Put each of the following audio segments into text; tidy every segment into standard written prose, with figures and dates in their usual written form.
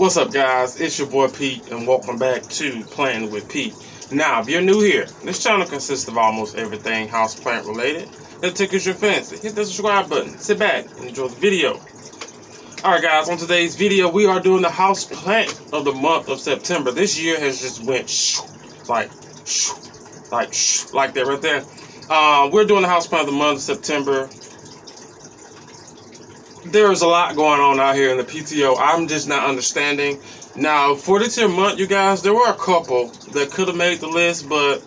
What's up, guys? It's your boy Pete, and welcome back to Planting with Pete. Now, if you're new here, this channel consists of almost everything houseplant related that tickles your fancy. Hit the subscribe button, sit back, and enjoy the video. Alright guys, on today's video, we are doing the house plant of the month of September. This year has just went like that right there. We're doing the house plant of the month of September. There's a lot going on out here in the PTO. I'm just not understanding. Now, for this here month, you guys, there were a couple that could have made the list, but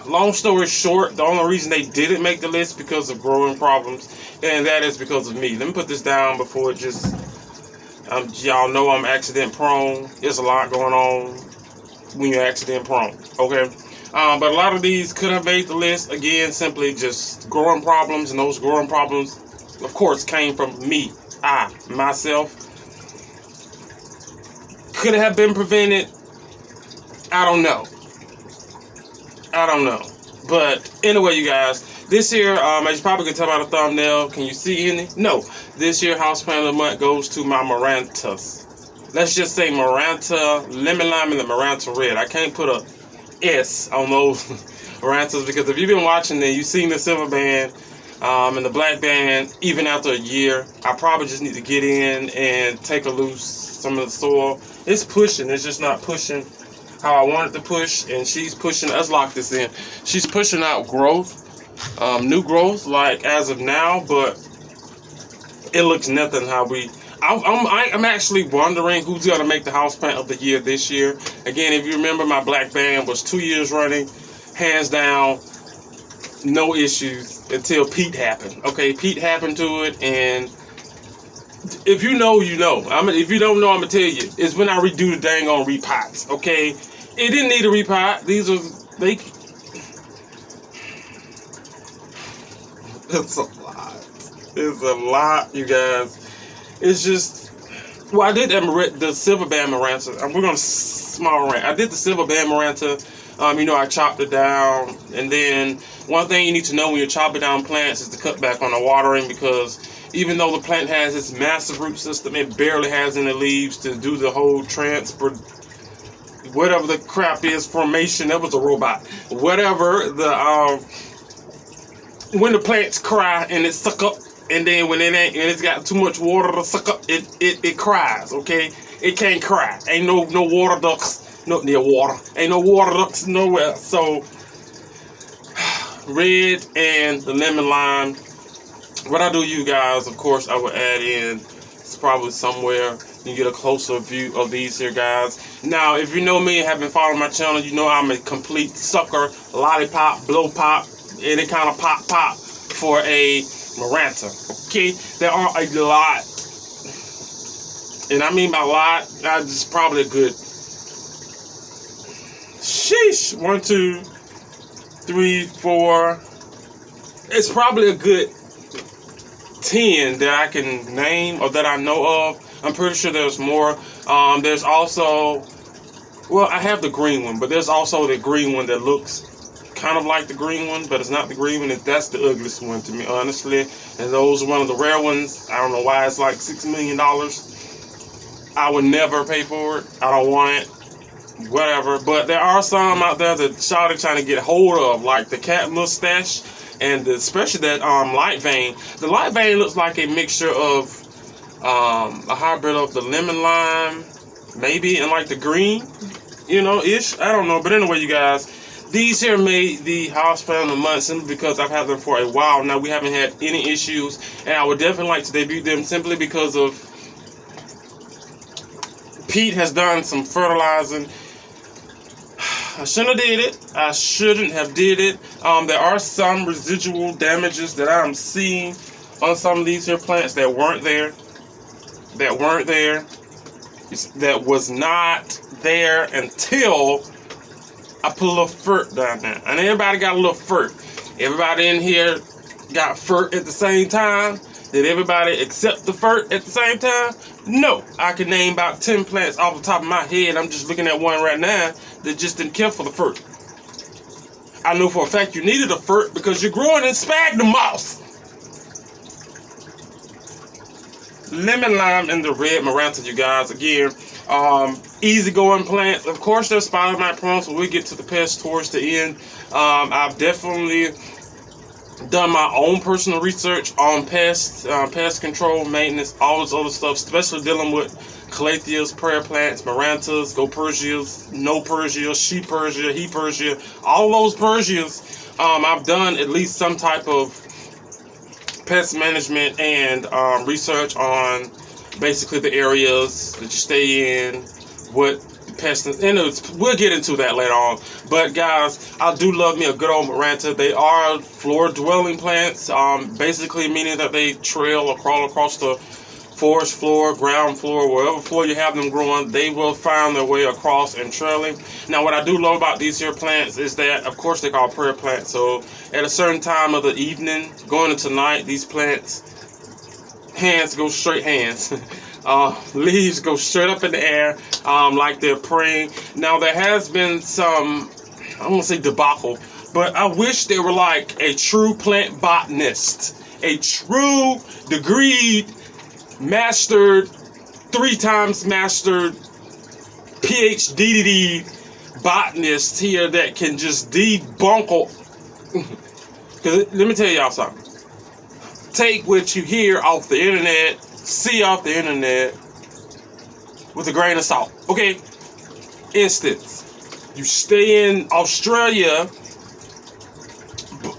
long story short, the only reason they didn't make the list because of growing problems, and that is because of me. Let me put this down before it just, y'all know I'm accident prone. There's a lot going on when you're accident prone, okay? But a lot of these could have made the list, again, simply just growing problems, and those growing problems, of course, came from me, myself. Could it have been prevented? I don't know. But anyway, you guys, this year, as you probably can tell by the thumbnail, can you see any? No. This year, house plant of the month goes to my Marantas. Let's just say Maranta Lemon Lime and the Maranta Red. I can't put a S on those Marantas because if you've been watching it, you've seen the silver band and the black band. Even after a year, I probably just need to get in and take a loose some of the soil. It's pushing. It's just not pushing how I want it to push, and she's pushing. Let's lock this in. She's pushing out growth, new growth, like as of now, but it looks nothing how we. I'm actually wondering who's gonna make the house plant of the year this year. Again, if you remember, my black band was 2 years running, hands down, no issues until Pete happened. Okay, Pete happened to it, and if you know, you know. If you don't know, I'm gonna tell you. It's when I redo the dang on repots. Okay, it didn't need a repot. These are they. It's a lot. It's a lot, you guys. It's just. Well, I did the silver band Maranta. We're gonna small rant. I did the silver band Maranta. I chopped it down, and then one thing you need to know when you're chopping down plants is to cut back on the watering, because even though the plant has its massive root system, it barely has any leaves to do the whole transfer, whatever the crap is, formation. That was a robot. Whatever the when the plants cry and it suck up, and then when it's got too much water to suck up, it cries. Okay, it can't cry. Ain't no water ducts. Not near water. Ain't no water ducts nowhere. So red and the lemon lime. What I do, you guys, of course, I will add in. It's probably somewhere you get a closer view of these here, guys. Now, if you know me and have been following my channel, you know I'm a complete sucker, lollipop, blow pop, any kind of pop for a Maranta. Okay, there are a lot, and I mean by lot, just probably a good. Sheesh, 1, 2, 3, 4. It's probably a good 10 that I can name or that I know of. I'm pretty sure there's more. There's also, well, I have the green one, but there's also the green one that looks kind of like the green one, but it's not the green one. That's the ugliest one to me, honestly. And those are one of the rare ones. I don't know why it's like $6 million. I would never pay for it. I don't want it. Whatever. But there are some out there that Shawty trying to get hold of, like the cat mustache. And especially that light vein. The light vein looks like a mixture of a hybrid of the lemon lime, maybe, and like the green, ish. I don't know. But anyway, you guys, these here made the house plant of the month simply because I've had them for a while now. We haven't had any issues, and I would definitely like to debut them simply because of Pete has done some fertilizing. I shouldn't have did it. There are some residual damages that I'm seeing on some of these here plants that weren't there. That was not there until I put a little fert down there. And everybody got a little fert. Everybody in here got fert at the same time. Did everybody accept the fert at the same time? No. I can name about 10 plants off the top of my head. I'm just looking at one right now that just didn't care for the fert. I know for a fact you needed a fert because you're growing in sphagnum moss. lemon lime and the red maranta, you guys. Again, easy going plants. Of course, there's spider mite prone, so we'll get to the pest towards the end. I've definitely done my own personal research on pests, pest control, maintenance, all this other stuff, especially dealing with calatheas, prayer plants, marantas, go Persias, no Persia, she Persia, he Persia, all those Persias. I've done at least some type of pest management and research on basically the areas that you stay in, what pests, and we'll get into that later on. But guys, I do love me a good old maranta. They are floor dwelling plants, basically meaning that they trail or crawl across the forest floor, ground floor, wherever floor you have them growing, they will find their way across and trailing. Now, what I do love about these here plants is that, of course, they're called prayer plants. So at a certain time of the evening, going into night, these plants, hands go straight hands. Leaves go straight up in the air, like they're praying. Now, there has been some, I don't want to say debacle, but I wish they were like a true plant botanist, a true degreed, mastered, 3 times mastered, PhD botanist here that can just debunk. Because let me tell y'all something. Take what you hear off the internet, see off the internet with a grain of salt. Okay? Instance. You stay in Australia.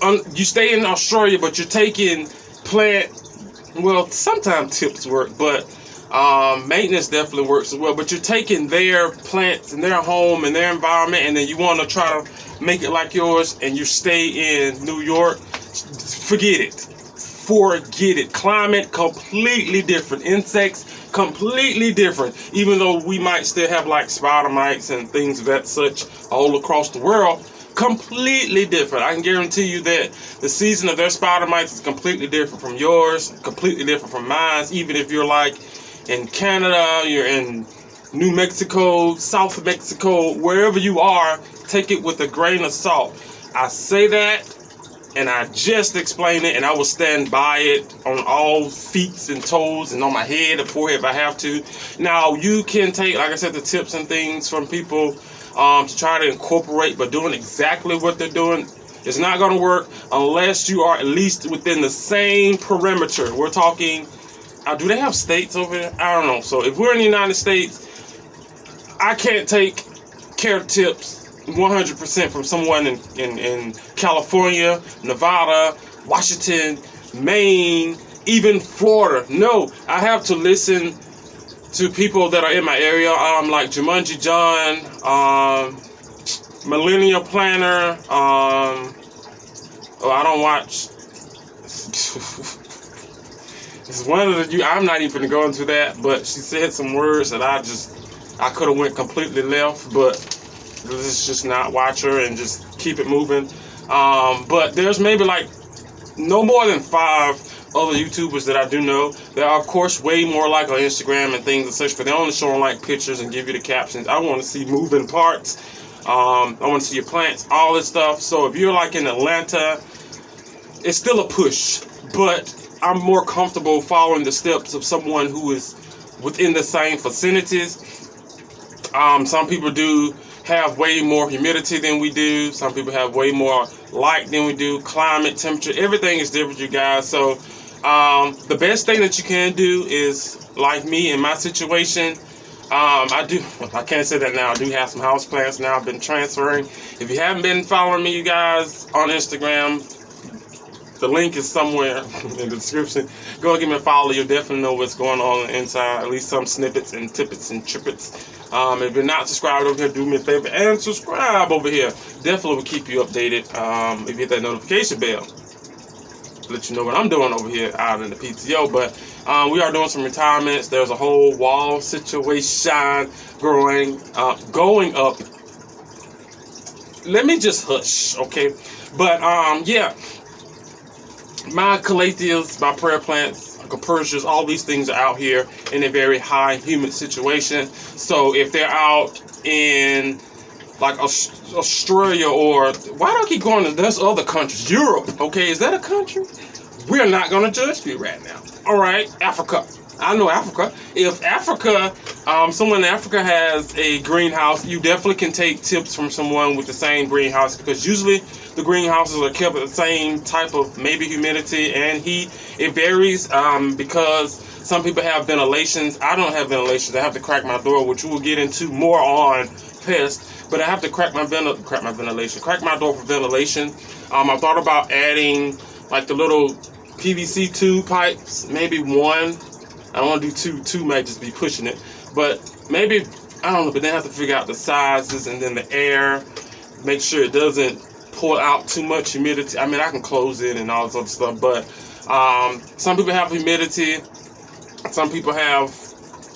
But you're taking plant. Well, sometimes tips work, but maintenance definitely works as well. But you're taking their plants and their home and their environment, and then you want to try to make it like yours, and you stay in New York. Forget it. Forget it. Climate completely different. Insects completely different. Even though we might still have like spider mites and things of that such all across the world, completely different. I can guarantee you that the season of their spider mites is completely different from yours, completely different from mine. Even if you're like in Canada, you're in New Mexico, South Mexico, wherever you are, take it with a grain of salt. I say that, and I just explain it, and I will stand by it on all feet and toes and on my head and forehead if I have to. Now, you can take, like I said, the tips and things from people to try to incorporate, but doing exactly what they're doing is not going to work unless you are at least within the same perimeter. We're talking, do they have states over there? I don't know. So if we're in the United States, I can't take care tips 100% from someone in California, Nevada, Washington, Maine, even Florida. No, I have to listen to people that are in my area, like Jumanji John, Millennial Planner. I don't watch. It's one of the. I'm not even going to go into that, but she said some words that I could have went completely left, but let's just not watch her and just keep it moving. But there's maybe like no more than 5 other YouTubers that I do know. There are, of course, way more like on Instagram and things and such, but they're only showing like pictures and give you the captions. I want to see moving parts. I want to see your plants, all this stuff. So if you're like in Atlanta, it's still a push, but I'm more comfortable following the steps of someone who is within the same vicinities. Some people do have way more humidity than we do. Some people have way more light than we do. Climate, temperature, everything is different, you guys. So the best thing that you can do is, like me in my situation, I can't say that now. I do have some house plants now. I've been transferring. If you haven't been following me, you guys, on Instagram, the link is somewhere in the description. Go and give me a follow. You'll definitely know what's going on inside. At least some snippets and tippets and trippets. If you're not subscribed over here, do me a favor and subscribe over here. Definitely will keep you updated. If you hit that notification bell, let you know what I'm doing over here out in the PTO. But we are doing some retirements. There's a whole wall situation going up. Let me just hush, okay? But yeah. My calatheas, my prayer plants, Persias, all these things are out here in a very high humid situation. So if they're out in like Australia, or why do I keep going to there's other countries? Europe, okay, is that a country? We're not going to judge you right now. All right, Africa. I know Africa. If Africa, someone in Africa has a greenhouse, you definitely can take tips from someone with the same greenhouse, because usually the greenhouses are kept at the same type of maybe humidity and heat. It varies because some people have ventilations. I don't have ventilations. I have to crack my door, which we'll get into more on Pest. But I have to crack my door for ventilation. I thought about adding like the little PVC tube pipes, maybe one. I don't want to do two might just be pushing it, but maybe, I don't know, but then I have to figure out the sizes and then the air, make sure it doesn't pull out too much humidity. I mean, I can close it and all this other stuff, but some people have humidity, some people have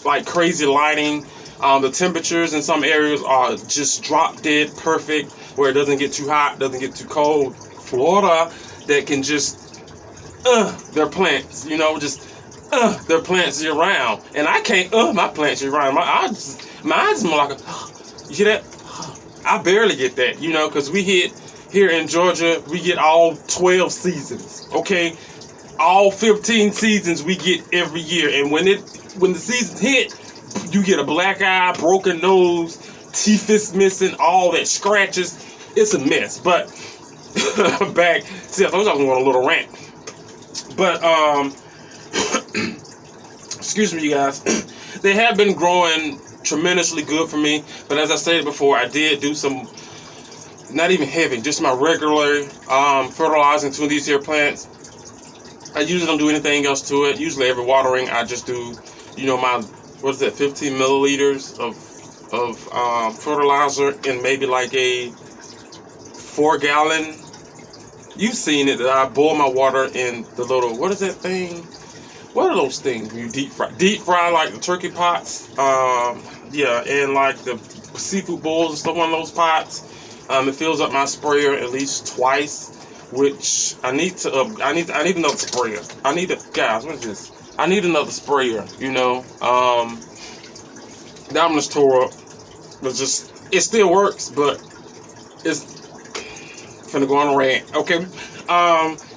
like crazy lighting. The temperatures in some areas are just drop dead perfect, where it doesn't get too hot, doesn't get too cold. Florida, that can just their plants, you know, just their plants year round, and I can't my plants year round. Mine's more like a you hear that? I barely get that, you know, because we hit here in Georgia, we get all 12 seasons, okay, all 15 seasons we get every year, and when the season hit, you get a black eye, broken nose, teeth is missing, all that scratches. It's a mess. But back, see, I thought I was going on a little rant. But excuse me, you guys. They have been growing tremendously good for me. But as I stated before, I did do some, not even heavy, just my regular fertilizing to these here plants. I usually don't do anything else to it. Usually every watering, I just do, you know, my, what is that, 15 milliliters of fertilizer in maybe like a 4-gallon. You've seen it, that I boil my water in the little, what is that thing? What are those things you deep fry? Deep fry like the turkey pots. Yeah, and like the seafood bowls and stuff on those pots. It fills up my sprayer at least twice, which I need another sprayer. Guys, what is this? I need another sprayer, you know. That one just tore up. But it still works, but it's finna go on a rant, okay?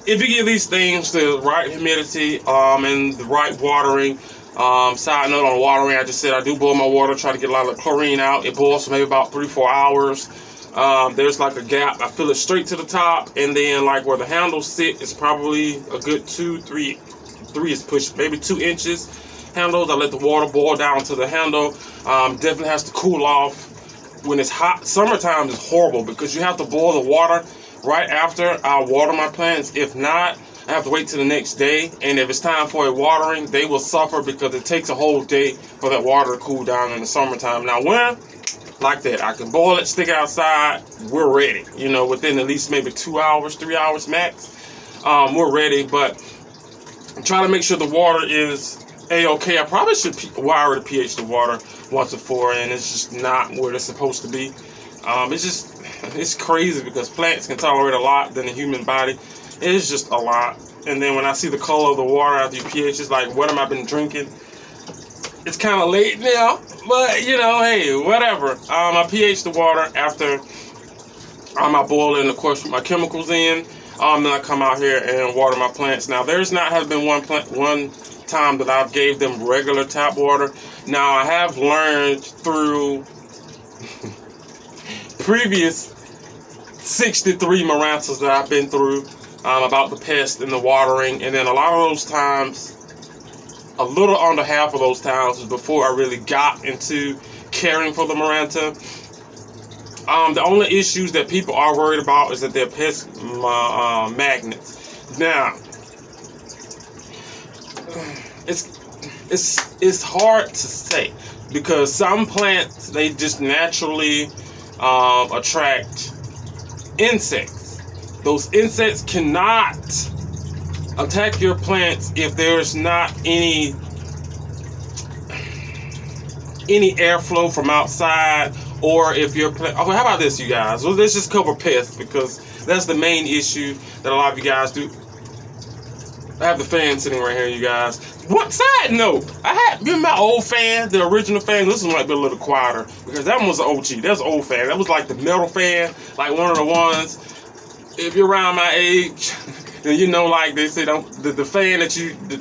If you give these things the right humidity and the right watering, side note on watering, I just said I do boil my water, try to get a lot of the chlorine out. It boils for maybe about 3-4 hours. There's like a gap. I fill it straight to the top, and then like where the handles sit is probably a good 3 is pushed, maybe 2 inches. Handles, I let the water boil down to the handle. Definitely has to cool off. When it's hot, summertime is horrible because you have to boil the water right after I water my plants. If not, I have to wait till the next day. And if it's time for a watering, they will suffer because it takes a whole day for that water to cool down in the summertime. Now, when like that, I can boil it, stick it outside, we're ready. You know, within at least maybe 2 hours, 3 hours max, we're ready. But try to make sure the water is A-okay. I probably should wire the pH to water once before, and it's just not where it's supposed to be. It's crazy because plants can tolerate a lot than the human body. It's just a lot. And then when I see the color of the water after you pH, it's like, what am I been drinking? It's kind of late now, but you know, hey, whatever. I pH the water after I boil it, and of course put my chemicals in. Then I come out here and water my plants. Now, there's not has been one time that I've gave them regular tap water. Now, I have learned through previous 63 Marantas that I've been through about the pest and the watering, and then a lot of those times, a little under half of those times was before I really got into caring for the Maranta. The only issues that people are worried about is that they're pest magnets. Now, it's hard to say because some plants, they just naturally attract insects. Those insects cannot attack your plants if there's not any airflow from outside, or if your plant. Oh, how about this, you guys? Well, let's just cover pests because that's the main issue that a lot of you guys do. I have the fan sitting right here, you guys. What side note? Remember my old fan, the original fan. This one might be a little quieter because that one was an OG. That's an old fan. That was like the metal fan, like one of the ones. If you're around my age, And you know, like they say, don't the fan that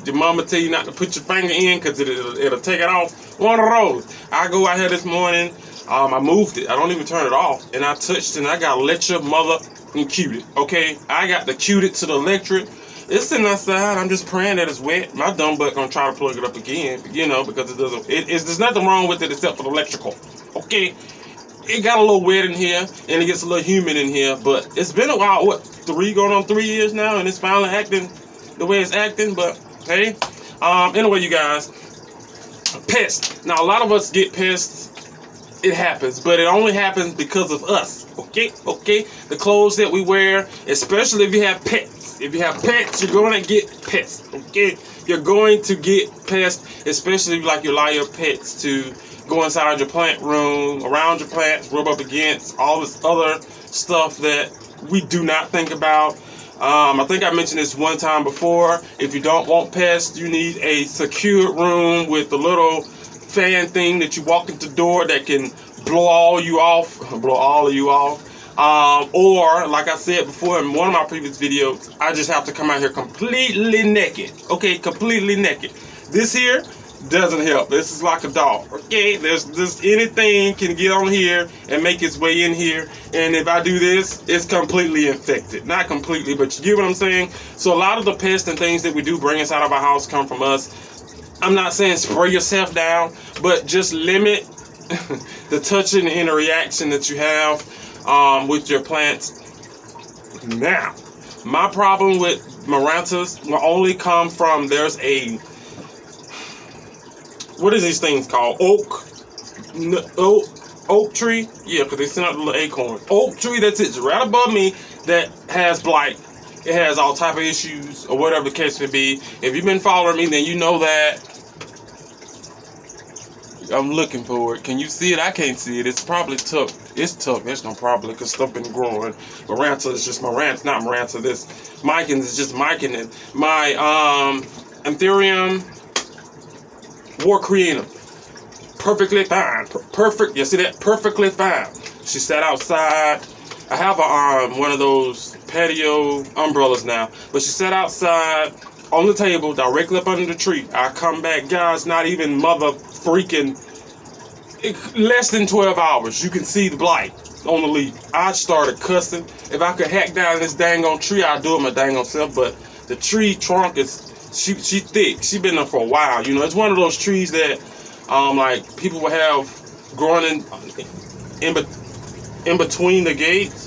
the mama tell you not to put your finger in because it'll take it off. One of those. I go out here this morning. I moved it. I don't even turn it off, and I touched it. And I got electric mother and cuted. Okay, I got the cuted to the electric. It's sitting outside. I'm just praying that it's wet. My dumb butt gonna try to plug it up again, you know, because it doesn't. There's nothing wrong with it except for the electrical. Okay, it got a little wet in here, and it gets a little humid in here. But it's been a while. What, going on 3 years now, and it's finally acting the way it's acting. But hey, anyway, you guys, pests. Now a lot of us get pests. It happens, but it only happens because of us. Okay, the clothes that we wear, especially if you have pets. If you have pets, you're going to get pests. Okay, you're going to get pests, especially if like you allow your pets to go inside your plant room, around your plants, rub up against all this other stuff that we do not think about. I think I mentioned this one time before. If you don't want pests, you need a secure room with a little fan thing that you walk into the door that can blow all of you off. Or, like I said before in one of my previous videos, I just have to come out here completely naked. Okay, completely naked. This here doesn't help. This is like a dog. Okay, there's anything can get on here and make its way in here. And if I do this, it's completely infected. Not completely, but you get what I'm saying? So a lot of the pests and things that we do bring inside of our house come from us. I'm not saying spray yourself down, but just limit the touching and the reaction that you have with your plants. Now, my problem with Marantas will only come from, there's a, what is these things called? Oak tree? Yeah, because they sent out the little acorn. Oak tree that sits right above me that has blight. It has all type of issues or whatever the case may be. If you've been following me, then you know that. I'm looking for it. Can you see it? I can't see it. It's probably tucked. It's tucked. There's no problem because stuff been growing. Maranta is just Maranta, not Maranta. This Mican is just Mican. And my Anthurium War Creator, perfectly fine. Perfect. You see that? Perfectly fine. She sat outside. I have a one of those patio umbrellas now, but she sat outside on the table directly up under the tree. I come back, guys, not even mother freaking less than 12 hours. You can see the blight on the leaf. I started cussing. If I could hack down this dang on tree, I'd do it my dang on self. But the tree trunk is she thick. She been there for a while. You know, it's one of those trees that like people will have growing in between the gates.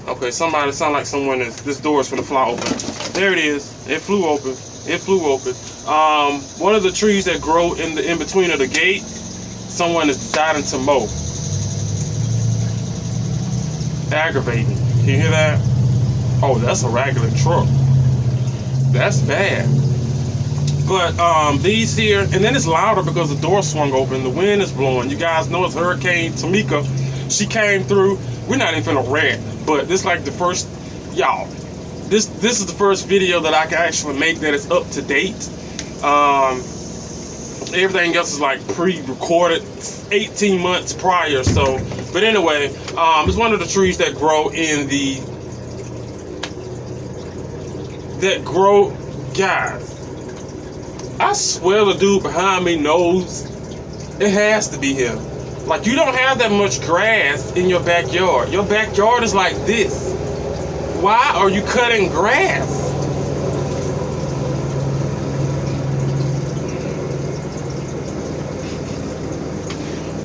Okay, somebody sound like someone is. This door is gonna fly open. There it is. It flew open. It flew open. One of the trees that grow in between of the gate, someone is deciding to mow. Aggravating. Can you hear that? Oh, that's a regular truck. That's bad. But these here, and then it's louder because the door swung open. The wind is blowing. You guys know it's Hurricane Tamika. She came through. We're not even finna rant, but this is like the first, y'all. This is the first video that I can actually make that is up to date. Everything else is like pre-recorded 18 months prior. So, but anyway, it's one of the trees that grow in guys. I swear the dude behind me knows it has to be him. Like, you don't have that much grass in your backyard. Your backyard is like this. Why are you cutting grass?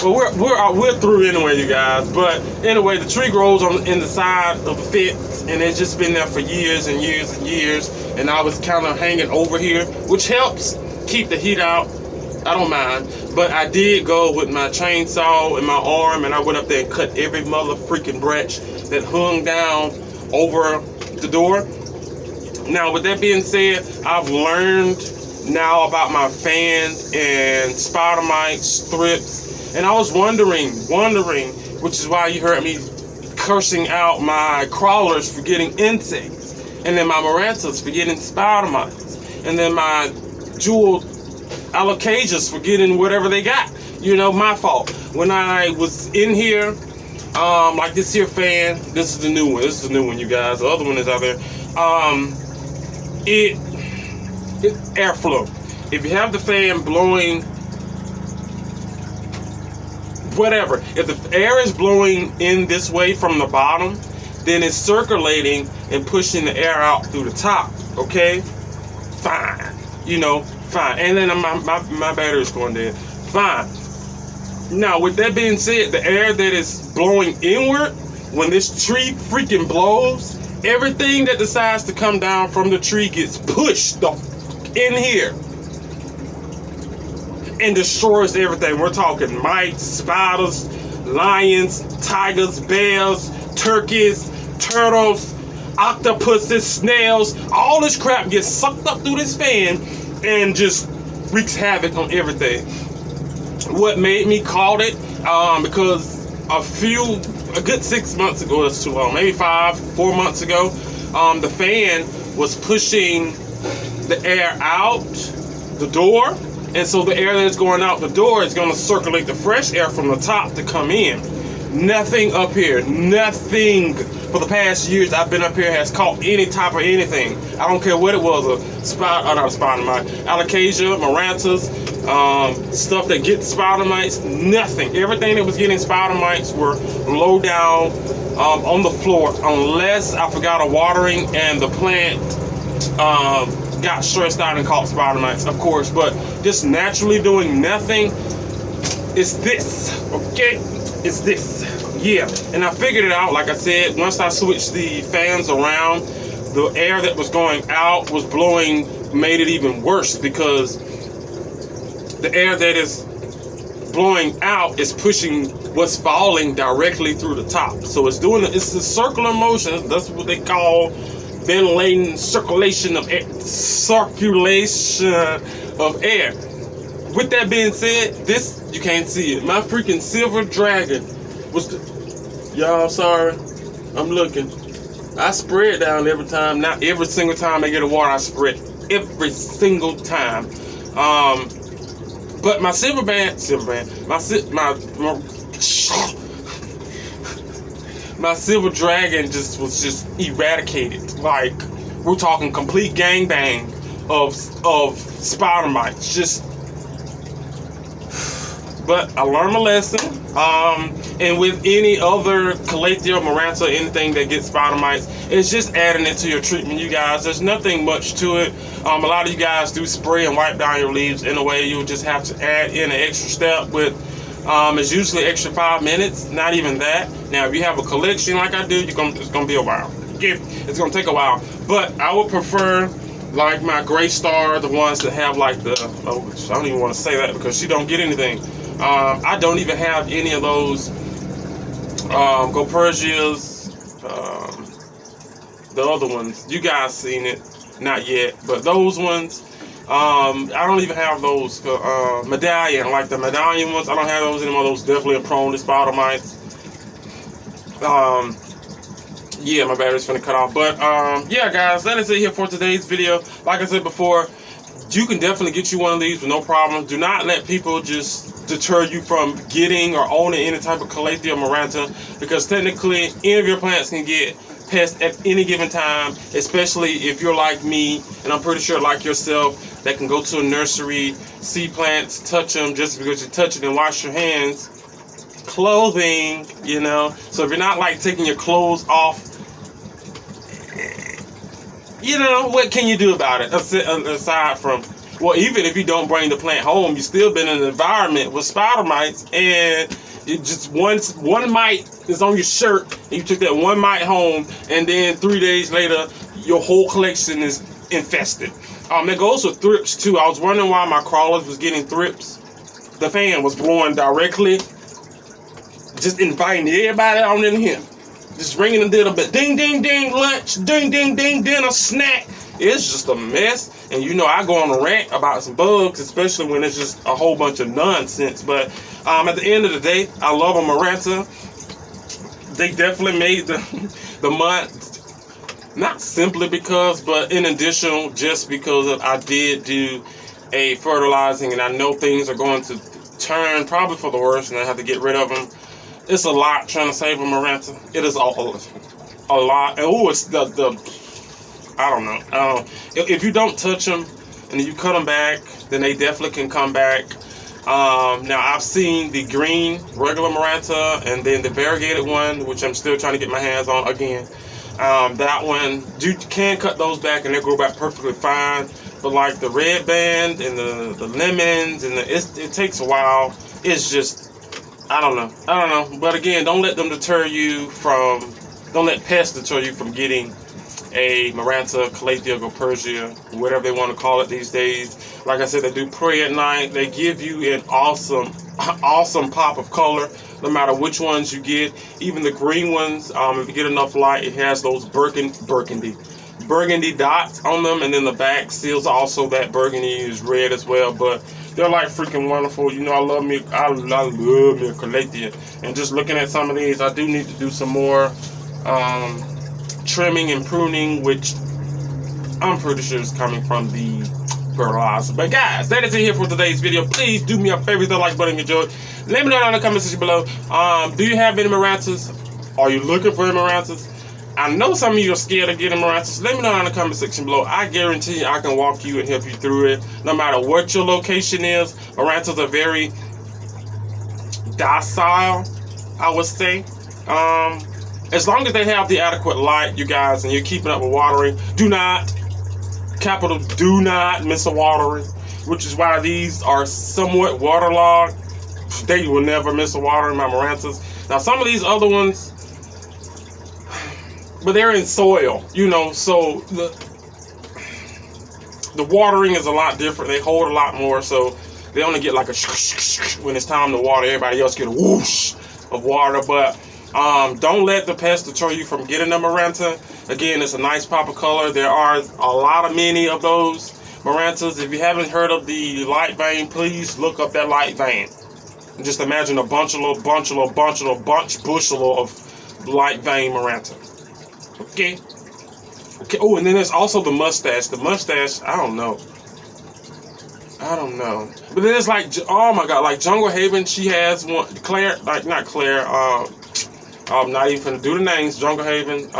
Well, we're through anyway, you guys. But anyway, the tree grows in the side of the fence, and it's just been there for years and years and years. And I was kind of hanging over here, which helps keep the heat out. I don't mind, but I did go with my chainsaw in my arm, and I went up there and cut every mother freaking branch that hung down over the door. Now, with that being said, I've learned now about my fans and spider mites, thrips, and I was wondering, which is why you heard me cursing out my crawlers for getting insects, and then my marantas for getting spider mites, and then my jeweled allocages for getting whatever they got. You know, my fault. When I was in here, like this here fan, this is the new one. This is the new one, you guys. The other one is out there. it's airflow. If you have the fan blowing, whatever, if the air is blowing in this way from the bottom, then it's circulating and pushing the air out through the top. Okay, fine, you know, fine. And then my battery's going dead. Fine. Now, with that being said, the air that is blowing inward, when this tree freaking blows, everything that decides to come down from the tree gets pushed in here and destroys everything. We're talking mites, spiders, lions, tigers, bears, turkeys, turtles, octopuses, snails. All this crap gets sucked up through this fan and just wreaks havoc on everything. What made me call it, because a good 6 months ago, that's too long, maybe 4 months ago, the fan was pushing the air out the door, and so the air that's going out the door is going to circulate the fresh air from the top to come in. Nothing up here, nothing for the past years I've been up here has caught any type of anything. I don't care what it was, not a spider mite, alocasia, marantas, stuff that gets spider mites, nothing. Everything that was getting spider mites were low down on the floor, unless I forgot a watering and the plant got stressed out and caught spider mites, of course. But just naturally doing nothing is this, okay? It's this, yeah. And I figured it out, like I said, once I switched the fans around, the air that was going out was blowing, made it even worse, because the air that is blowing out is pushing what's falling directly through the top. So it's doing it's a circular motion. That's what they call ventilating circulation of air. With that being said, this, you can't see it, my freaking silver dragon was y'all, sorry, I'm looking. I spray it down every time. Not every single time I get a water, I spray it every single time. But my my silver dragon was just eradicated. Like, we're talking complete gangbang of spider mites. Just, but I learned my lesson. And with any other Calathea, Maranta, anything that gets spider mites, it's just adding it to your treatment, you guys. There's nothing much to it. A lot of you guys do spray and wipe down your leaves. In a way, you'll just have to add in an extra step with, it's usually extra 5 minutes, not even that. Now, if you have a collection like I do, it's gonna be a while. It's gonna take a while. But I would prefer, like my GrowStar, the ones that have like the, I don't even want to say that because she don't get anything. I don't even have any of those Gopergias, the other ones. You guys seen it, not yet, but those ones, I don't even have those medallion, like the medallion ones. I don't have those anymore. Those definitely are prone to spider mites. Yeah, my battery's finna cut off, but yeah, guys, that is it here for today's video. Like I said before, you can definitely get you one of these with no problem. Do not let people just deter you from getting or owning any type of Calathea Maranta, because technically any of your plants can get pests at any given time, especially if you're like me, and I'm pretty sure like yourself, that can go to a nursery, see plants, touch them. Just because you touch it and wash your hands, clothing, you know. So if you're not like taking your clothes off, you know, what can you do about it aside from, well, even if you don't bring the plant home, you still been in an environment with spider mites, and it just one mite is on your shirt, and you took that one mite home, and then 3 days later your whole collection is infested. That goes with thrips too. I was wondering why my crawlers was getting thrips. The fan was blowing directly, just inviting everybody on in here, just ringing a little bit, ding ding ding, lunch, ding ding ding, dinner, snack. It's just a mess. And you know, I go on a rant about some bugs, especially when it's just a whole bunch of nonsense. But at the end of the day, I love a Maranta. They definitely made the month, not simply because, but in addition, just because I did do a fertilizing, and I know things are going to turn probably for the worse, and I have to get rid of them. It's a lot trying to save a Maranta. It is a lot. And oh, it's I don't know. If you don't touch them and you cut them back, then they definitely can come back. Now I've seen the green regular Maranta and then the variegated one, which I'm still trying to get my hands on again. That one, you can cut those back and they grow back perfectly fine. But like the red band and the lemons and it takes a while. It's just, I don't know. But again, don't let Pest deter you from getting a Maranta, Calathea, Persia, whatever they want to call it these days. Like I said, they do pray at night. They give you an awesome pop of color, no matter which ones you get. Even the green ones, if you get enough light, it has those burgundy dots on them, and then the back seals also that burgundy is red as well. But they're like freaking wonderful. You know, I love me a Calathea. And just looking at some of these, I do need to do some more trimming and pruning, which I'm pretty sure is coming from the fertilizer. But guys, that is it here for today's video. Please do me a favor, hit the like button if you enjoyed. Let me know down in the comment section below. Do you have any Marantas? Are you looking for any Marantas? I know some of you are scared of getting Marantas. Let me know down in the comment section below. I guarantee you I can walk you and help you through it. No matter what your location is, Marantas are very docile, I would say. As long as they have the adequate light, you guys, and you're keeping up with watering, do not miss a watering, which is why these are somewhat waterlogged. They will never miss a watering, my Marantas. Now, some of these other ones, but they're in soil, you know, so the watering is a lot different. They hold a lot more, so they only get like a when it's time to water. Everybody else get a whoosh of water, but don't let the pest deter you from getting a Maranta. Again, it's a nice pop of color. There are many of those Marantas. If you haven't heard of the light vein, please look up that light vein. And just imagine a bushel of light vein Maranta. Okay. Oh, and then there's also the mustache. The mustache, I don't know. But then it's like, oh my God, like Jungle Haven, she has one. Claire, like not Claire. I'm not even gonna do the names. Jungle Haven.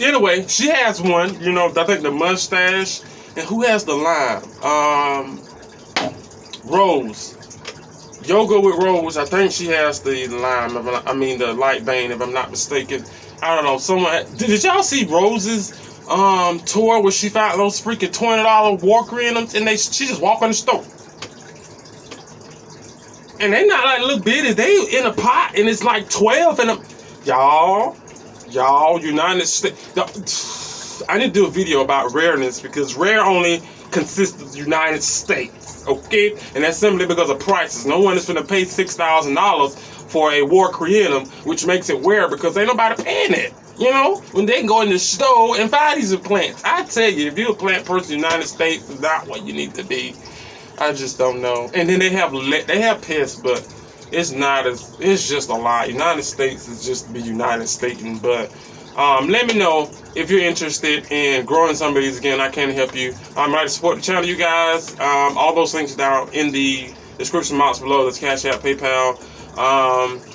Anyway, she has one. You know, I think the mustache. And who has the lime? Rose. Yoga with Rose. I think she has the lime. The light vein, if I'm not mistaken. I don't know. Someone did y'all see Rose's tour where she found those freaking $20 walker in them, and she just walked in the store. And they not like little bitty. They in a pot, and it's like 12 in them. Y'all, United States. I need to do a video about rareness because rare only consists of the United States, okay? And that's simply because of prices. No one is going to pay $6,000 for a war creatum, which makes it rare because ain't nobody paying it. You know, when they can go in the store and buy these plants. I tell you, if you're a plant person in the United States, it's not what you need to be. I just don't know. And then they have Pest, but it's just a lot. United States is just the United States. But let me know if you're interested in growing some of these. Again, I can help you. I'd like to support the channel, you guys. All those links down in the description box below. That's Cash App, PayPal.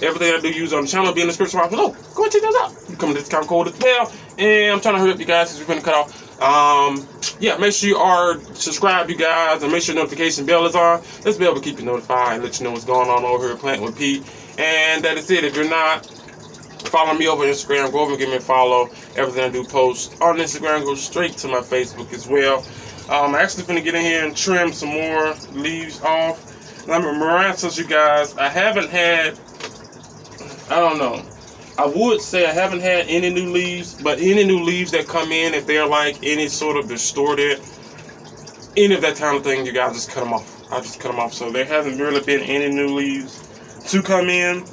Everything I do use on the channel will be in the description box below. Go and check those out. You come to discount code as well. And I'm trying to hurry up you guys because we're going to cut off. Yeah, make sure you are subscribed, you guys, and make sure your notification bell is on. Let's be able to keep you notified and let you know what's going on over here at Plantwitpete. And that is it. If you're not following me over Instagram, go over and give me a follow. Everything I do post on Instagram goes straight to my Facebook as well. I'm actually going to get in here and trim some more leaves off. Marantas, you guys, I haven't had, I don't know. I would say I haven't had any new leaves, but any new leaves that come in, if they're like any sort of distorted, any of that kind of thing, you guys just cut them off. I just cut them off. So there hasn't really been any new leaves to come in.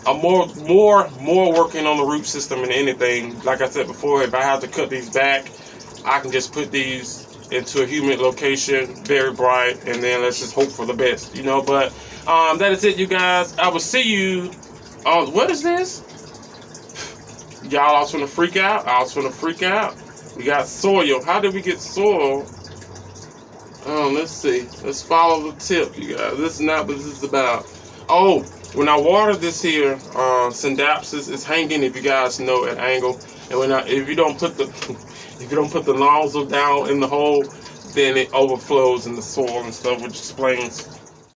I'm more working on the root system than anything. Like I said before, if I have to cut these back, I can just put these into a humid location, very bright, and then let's just hope for the best, you know. But that is it, you guys. I will see you on, what is this? Y'all, I was gonna freak out. We got soil. How did we get soil? Let's see. Let's follow the tip, you guys. This is not what this is about. Oh, when I water this here, Syndapsis is hanging, if you guys know, at angle. And if you don't put the nozzle down in the hole, then it overflows in the soil and stuff, which explains